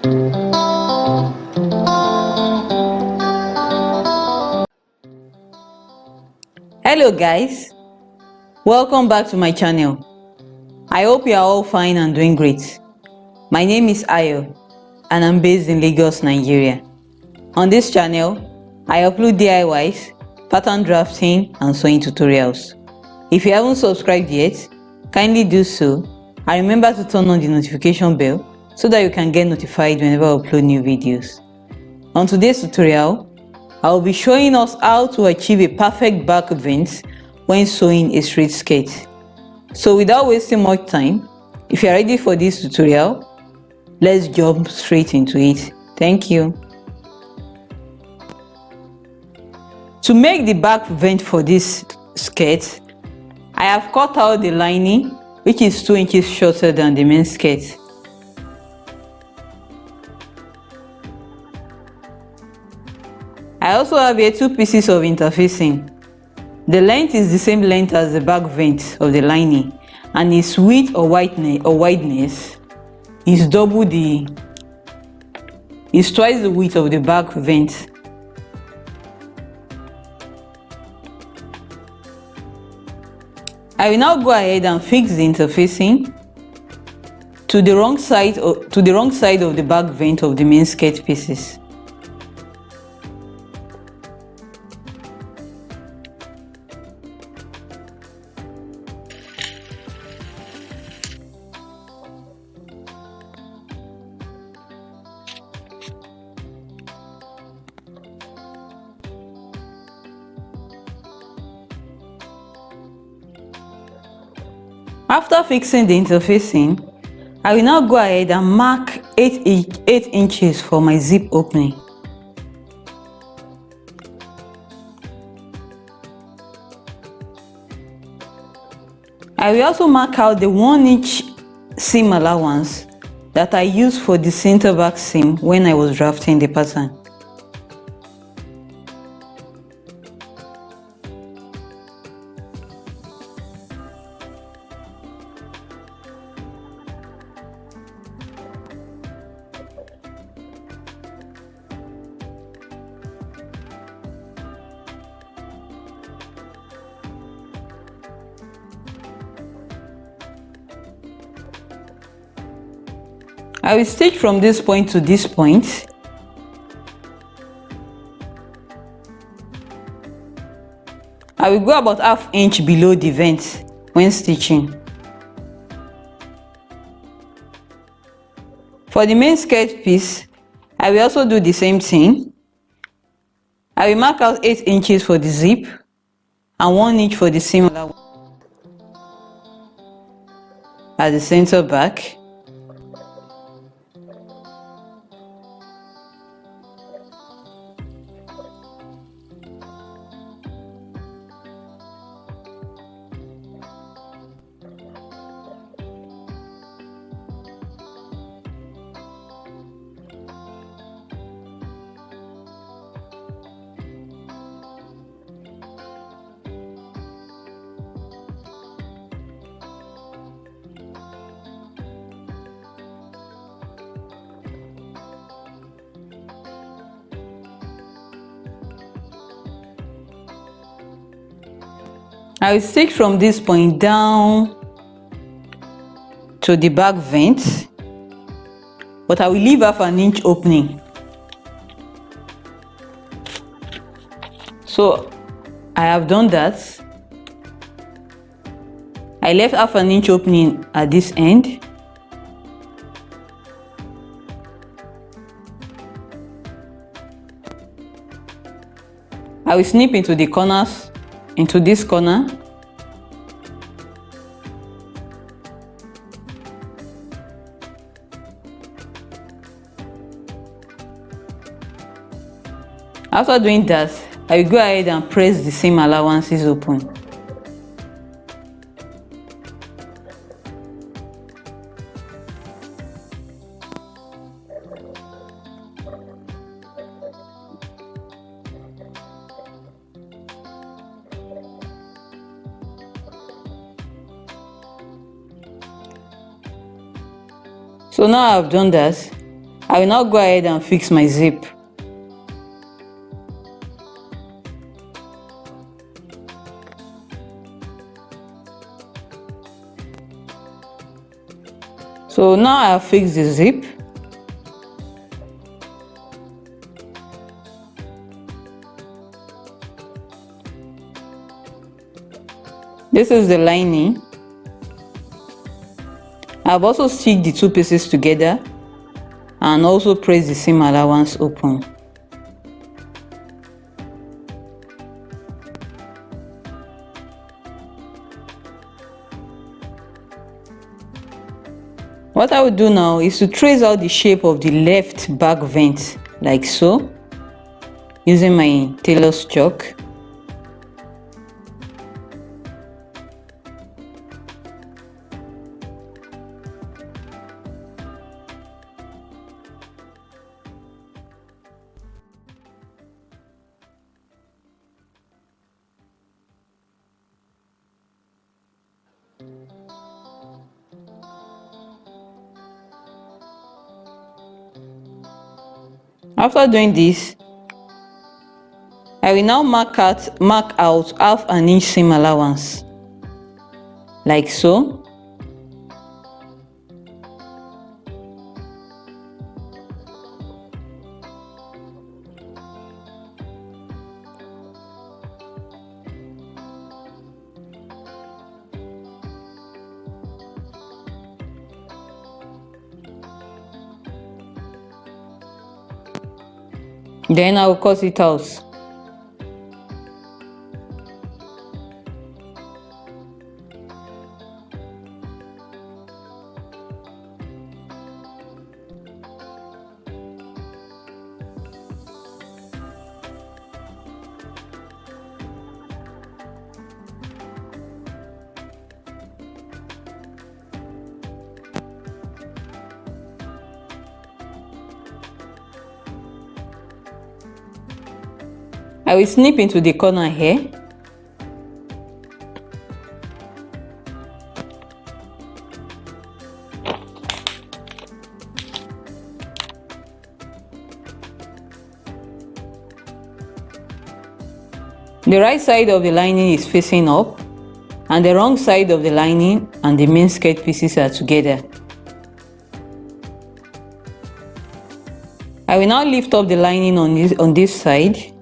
Hello guys, welcome back to my channel. I hope you are all fine and doing great. My name is Ayo and I'm based in Lagos, Nigeria. On this channel, I upload DIYs, pattern drafting and sewing tutorials. If you haven't subscribed yet, kindly do so and remember to turn on the notification bell so that you can get notified whenever I upload new videos. On today's tutorial, I will be showing us how to achieve a perfect back vent when sewing a straight skirt. So without wasting much time, if you are ready for this tutorial, let's jump straight into it. Thank you. To make the back vent for this skirt, I have cut out the lining, which is 2 inches shorter than the main skirt. I also have here 2 pieces of interfacing. The length is the same length as the back vent of the lining, and its width or wideness is twice the width of the back vent. I will now go ahead and fix the interfacing to the wrong side of the back vent of the main skirt pieces. After fixing the interfacing, I will now go ahead and mark 8 inches for my zip opening. I will also mark out the 1 inch seam allowance that I used for the center back seam when I was drafting the pattern. I will stitch from this point to this point. I will go about ½ inch below the vent when stitching. For the main skirt piece, I will also do the same thing. I will mark out 8 inches for the zip and 1 inch for the seam at the center back. I will stitch from this point down to the back vent, but I will leave ½ inch opening. So I have done that. I left ½ inch opening at this end. I will snip into the corners, into this corner. After doing that, I will go ahead and press the seam allowances open. So now I've done that, I will now go ahead and fix my zip. So now I have fixed the zip. This is the lining. I've also stitched the two pieces together and also pressed the seam allowance open. What I will do now is to trace out the shape of the left back vent like so, using my tailor's chalk. After doing this, I will now mark out half an inch seam allowance like so. Then I will cut it out. I will snip into the corner here. The right side of the lining is facing up, and the wrong side of the lining and the main skirt pieces are together. I will now lift up the lining on this side.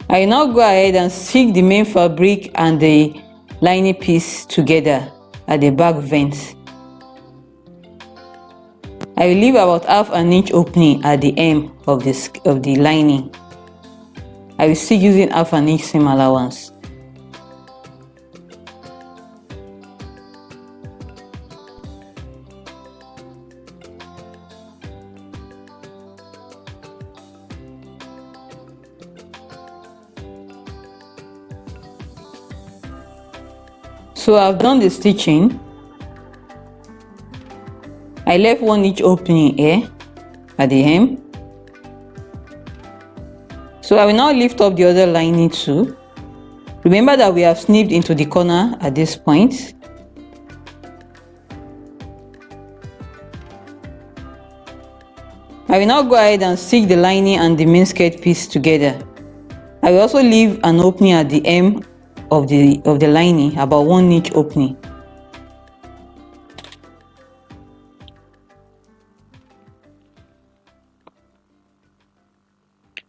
I will now go ahead and stick the main fabric and the lining piece together at the back vent. I will leave about half an inch opening at the hem of the lining. I will still using half an inch seam allowance. So I've done the stitching. I left 1 inch opening here at the hem. So I will now lift up the other lining too. Remember that we have snipped into the corner at this point. I will now go ahead and stick the lining and the main skirt piece together. I will also leave an opening at the hem of the lining, about 1 inch opening.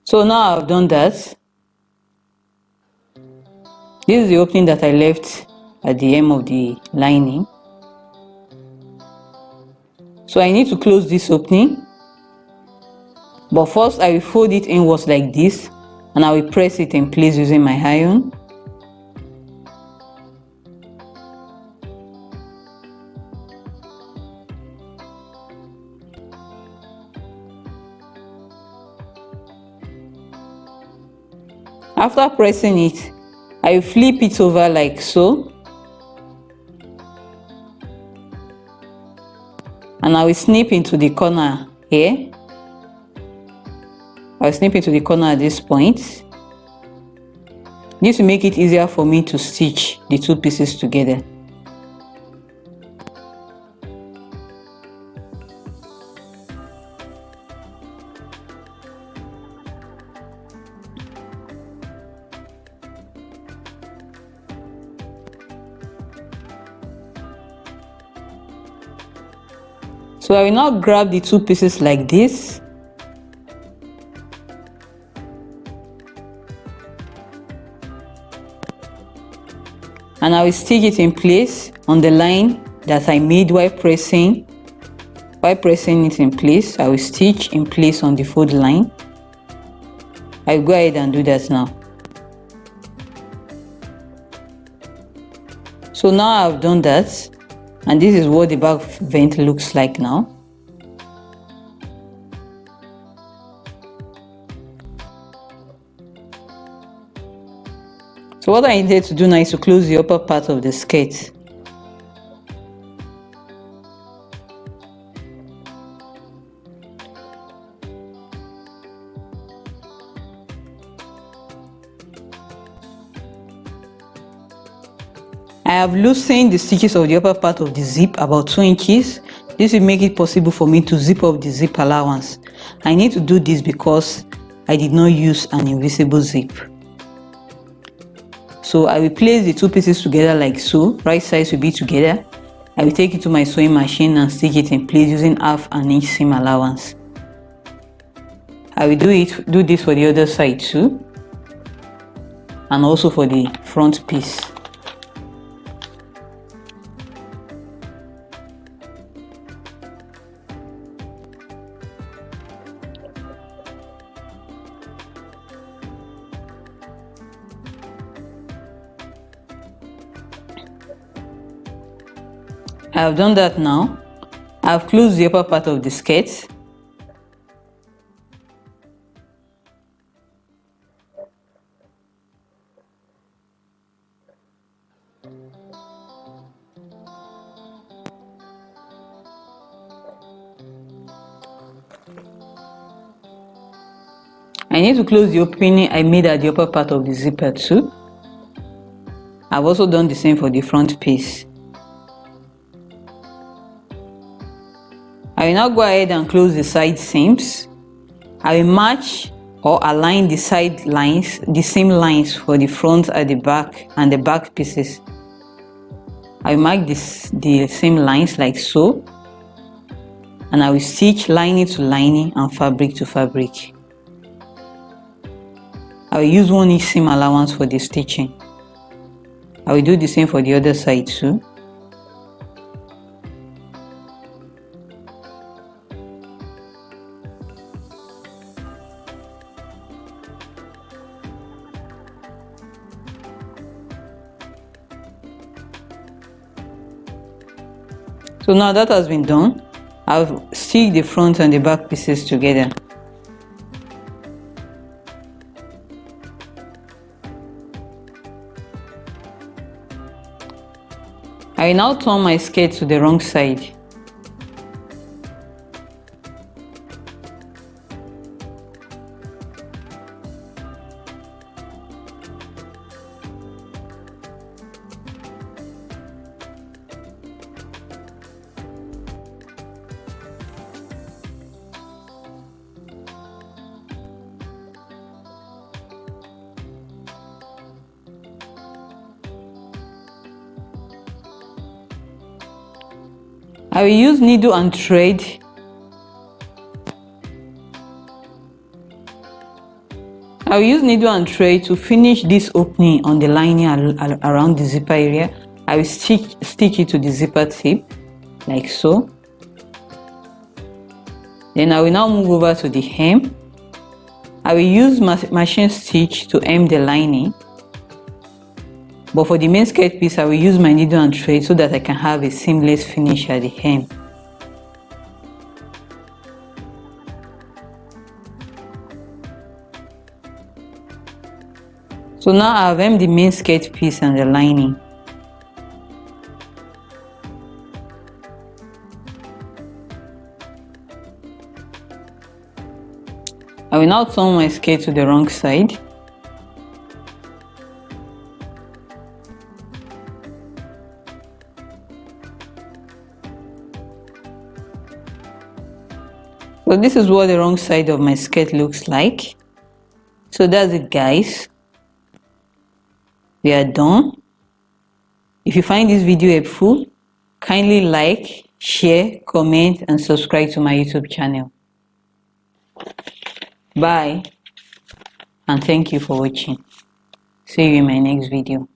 So now I've done that. This is the opening that I left at the hem of the lining. So I need to close this opening, but first I will fold it inwards like this, and I will press it in place using my iron. After pressing it, I will flip it over like so, and I will snip into the corner here. I will snip into the corner at this point. This will make it easier for me to stitch the two pieces together. So I will now grab the two pieces like this. And I will stick it in place on the line that I made while pressing. By pressing it in place, I will stitch in place on the fold line. I will go ahead and do that now. So now I've done that, and this is what the back vent looks like now. So what I intend to do now is to close the upper part of the skirt. I have loosened the stitches of the upper part of the zip about 2 inches. This will make it possible for me to zip up the zip allowance. I need to do this because I did not use an invisible zip. So I will place the two pieces together like so. Right sides will be together. I will take it to my sewing machine and stick it in place using 1/2 inch seam allowance. I will do this for the other side too, and also for the front piece. I have done that now. I have closed the upper part of the skirt. I need to close the opening I made at the upper part of the zipper too. I've also done the same for the front piece. I will now go ahead and close the side seams. I will match or align the side lines, the same lines for the front at the back and the back pieces. I will mark the same lines like so, and I will stitch lining to lining and fabric to fabric. I will use 1 inch seam allowance for the stitching. I will do the same for the other side too. So now that has been done, I'll stick the front and the back pieces together. I will now turn my skirt to the wrong side. I will use needle and thread to finish this opening on the lining around the zipper area. I will stick it to the zipper tip like so. Then I will now move over to the hem. I will use machine stitch to hem the lining. But for the main skirt piece, I will use my needle and thread so that I can have a seamless finish at the hem. So now I have hemmed the main skirt piece and the lining. I will now turn my skirt to the wrong side. So this is what the wrong side of my skirt looks like. So that's it, guys. We are done. If you find this video helpful, kindly like, share, comment, and subscribe to my YouTube channel. Bye, and thank you for watching. See you in my next video.